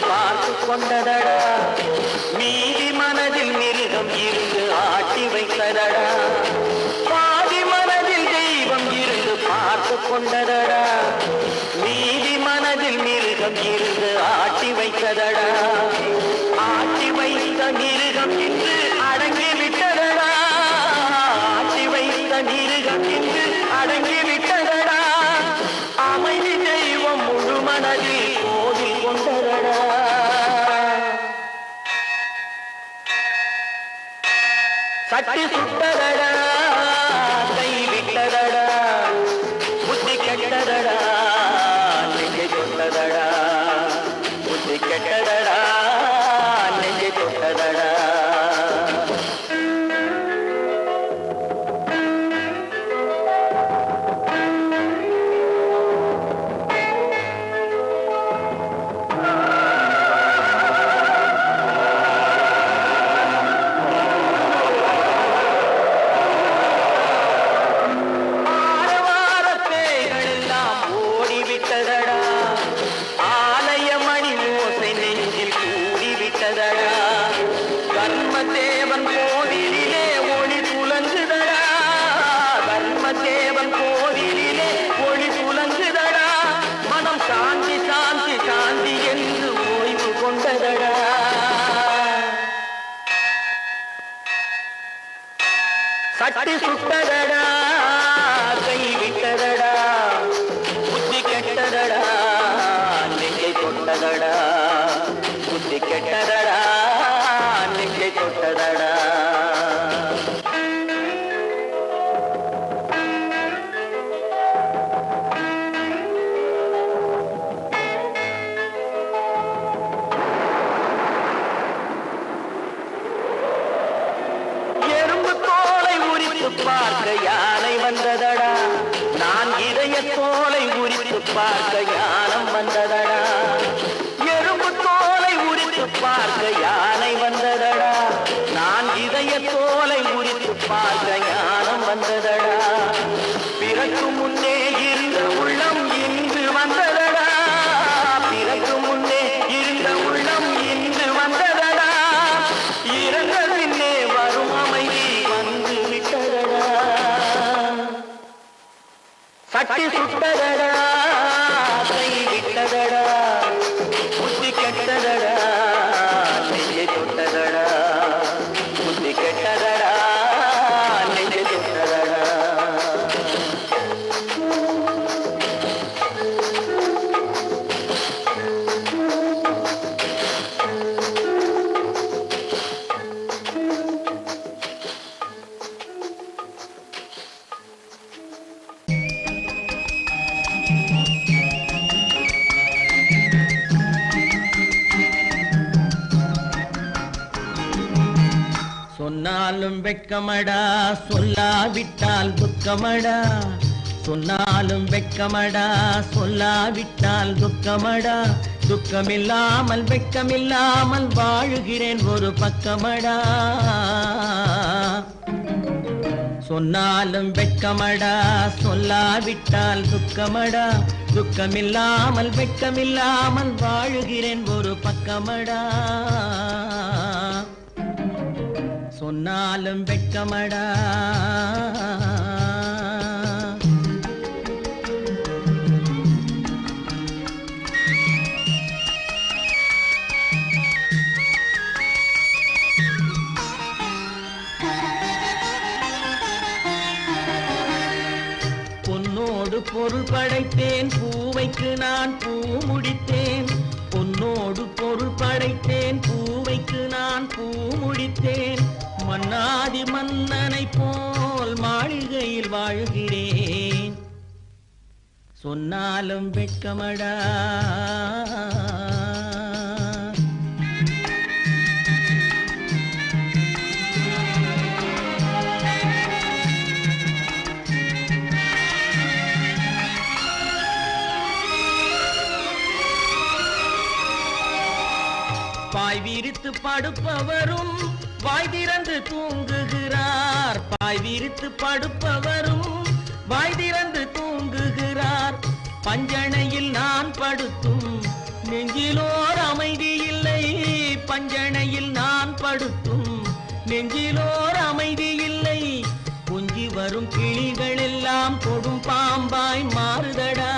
Speaker 3: பார்த்து கொண்டதடா மீதி மனதில் மிருகம் இருந்து ஆட்டி வைத்ததடா பாதி மனதில் தெய்வம் இருந்து பார்த்து கொண்டதடா மீதி மனதில் மிருகம் இருந்து ஆட்டி வைத்ததடா ஆட்டி வைத்த மிருகம் இன்று அடங்கி விட்டதடா ஆட்டி வைத்த மிருகம் இன்று அடங்கி விட்டதடா அமைதி தெய்வம் முழு மனதில் கோவில் கொண்டதடா சட்டி சுட்டதடா கை விட்டதடா புத்தி கெட்டதடா நெஞ்சை தொட்டதடா புத்தி கெட்டதடா நெஞ்சை தொட்டதடா தர்மதேவன் கோவிலிலே ஒளி துலங்குதடா தர்மதேவன் கோவிலிலே ஒளி துலங்குதடா மனம் சாந்தி சாந்தி சாந்தி என்று ஓய்வு கொண்டதடா சட்டி சுட்டதடா கை விட்டதடா புத்தி கெட்டதடா நெஞ்சை தொட்டதடா புத்தி கெட்டதடா நெஞ்சை தொட்டதடா எறும்பு தோலை உரித்து பார்க்க யானை வந்ததடா நான் இதய தோலை உரித்து பார்க்க யானம் வந்ததடா எறும்பு தோலை உரித்து பார்க்க யானை வந்ததடா நான் இதய தோலை உரித்து பார்க்க ஞானம் வந்ததடா பிறகு முன்னே இருந்த உள்ளம் இன்று வந்ததடா பிறகு முன்னே இருந்த உள்ளம் இன்று வந்ததடா இறந்த பின்னே வரும் அமைதி வந்து விட்டதடா சட்டி சுட்டதடா கை விட்டதடா புத்தி கெட்டதடா நெஞ்சை தொட்டதடா புத்தி கெட்டதடா நெஞ்சை தொட்டதடா சொன்னாலும் வெட்கமடா சொல்லாவிட்டால் துக்கமடா சொன்னாலும் வெட்கமடா சொல்லாவிட்டால் துக்கமடா துக்கமில்லாமல் வெட்கமில்லாமல் வாழுகிறேன் ஒரு பக்கமடா சொன்னாலும் வெட்கமடா சொல்லாவிட்டால் துக்கமடா துக்கமில்லாமல் வெட்கமில்லாமல் வாழுகிறேன் ஒரு பக்கமடா சொன்னாலும் வெட்கமடா பொருள் படைத்தேன், பூவைக்கு நான் பூ முடித்தேன். பொன்னோடு பொருள் படைத்தேன், பூவைக்கு நான் பூ முடித்தேன். மன்னாதி மன்னனை போல் மாளிகையில் வாழ்கிறேன். சொன்னாலும் வெட்கமடா. பாய் விரித்து படுப்பவரும் வாய் திறந்து தூங்குகிறார். பாய் விரித்து படுப்பவரும் வாய் திறந்து தூங்குகிறார். பஞ்சணையில் நான் படுத்தும் நெஞ்சிலோர் அமைதி இல்லை. பஞ்சணையில் நான் படுத்தும் நெஞ்சிலோர் அமைதி இல்லை. கொஞ்சி வரும் கிளிகள் எல்லாம் கொடும் பாம்பாய் மாறுதடா.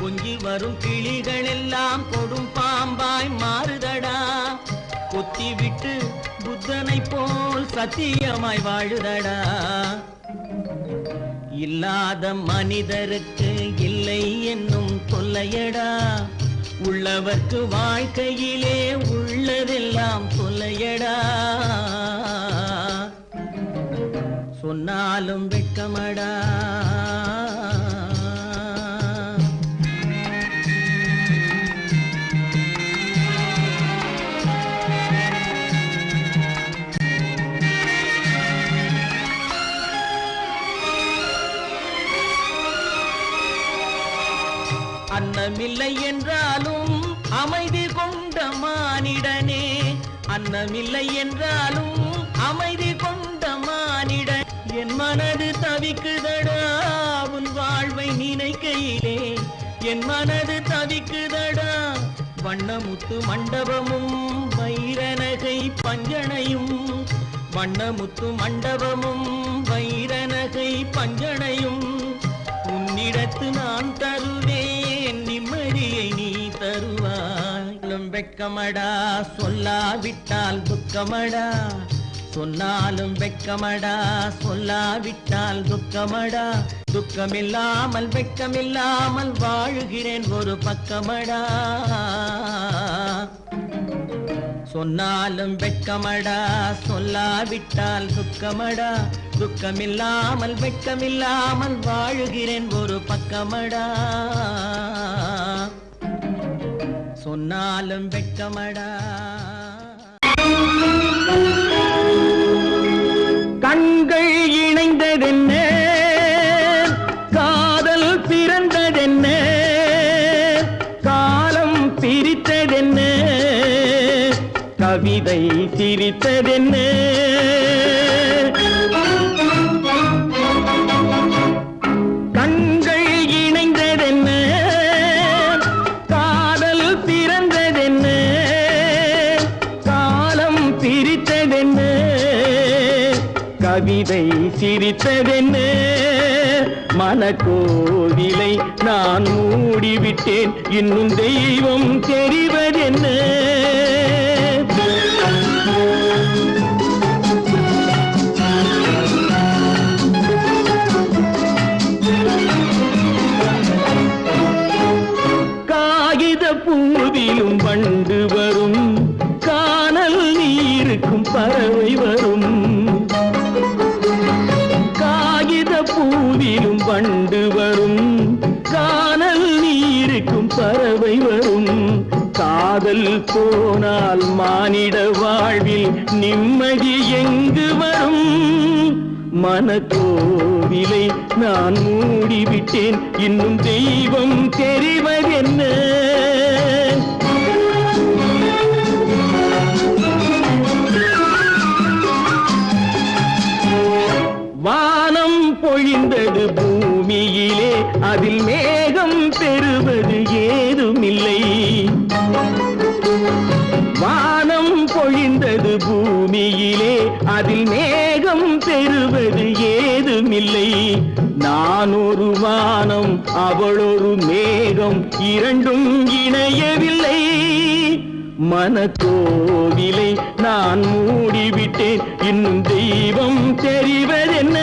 Speaker 3: கொஞ்சி வரும் கிளிகள் எல்லாம் கொடும் பாம்பாய் மாறுதடா. கொத்தி விட்டு புத்தனை போல் சத்தியமாய் வாழுதடா. இல்லாத மனிதருக்கு இல்லை என்னும் தொல்லையடா. உள்ளவர்க்கு வாழ்க்கையிலே உள்ளதெல்லாம் தொல்லையடா. சொன்னாலும் வெட்கமடா. அன்னமில்லை என்றாலும் அமைதி கொண்ட மானிடனே. அன்னமில்லை என்றாலும் அமைதி கொண்ட மானிடன். என் மனது தவிக்குதடா உன் வாழ்வை நினைக்கையிலே. என் மனது தவிக்குதடா. வண்ணமுத்து மண்டபமும் வைரநகை பஞ்சனையும். வண்ணமுத்து மண்டபமும் வைரநகை பஞ்சனையும். உன்னிடத்து நான் தருவேன், நிம்மதியை நீ தருவாய். வெட்கமடா சொல்லாவிட்டால் துக்கமடா. சொன்னாலும் வெட்கமடா சொல்லாவிட்டால் துக்கமடா. துக்கமில்லாமல் வெட்கமில்லாமல் வாழுகிறேன் ஒரு பக்கமடா. சொன்னாலும் வெட்கமடா சொல்லாவிட்டால் துக்கமடா. துக்கமில்லாமல் வெட்கமில்லாமல் வாழுகிறேன் ஒரு பக்கமடா. சொன்னாலும் வெட்கமடா. கண்கள் இணைந்ததென்ன, காதல் பிறந்ததென்ன, காலம் பிரித்ததென்ன, கவிதை சிரித்ததென்ன. கண்கள் இணைந்ததென்ன, காதல் பிறந்ததென்ன, காலம் பிரித்ததென்ன, கவிதை சிரித்ததென்ன. மனக்கோவிலை நான் மூடிவிட்டேன், இன்னும் தெய்வம் தெரிவதென்ன. காகித பூவிலும் வண்டு வரும், கானல் நீருக்கும் பறவை வரும். காகித பூவிலும் வண்டு வரும், கானல் நீருக்கும் பறவை வரும். காதல் போனால் மானிட வாழ்வில் நிம்மதி எங்கு வரும்? மனக்கோவிலை நான் மூடிவிட்டேன், இன்னும் தெய்வம் தெரிவதென்ன. வானம் பொழிந்தது பூமியிலே, அதில் மேகம் பெறுவது ஏதுமில்லை. வானம் பொழிந்தது பூமியிலே, அதில் மேகம் பெறுவது ஏதுமில்லை. நான் ஒரு வானம், அவளொரு மேகம், இரண்டும் இணையவில்லை. மனக்கோவிலை நான் மூடிவிட்டேன், இன்னும் தெய்வம் தெரிவதென்ன.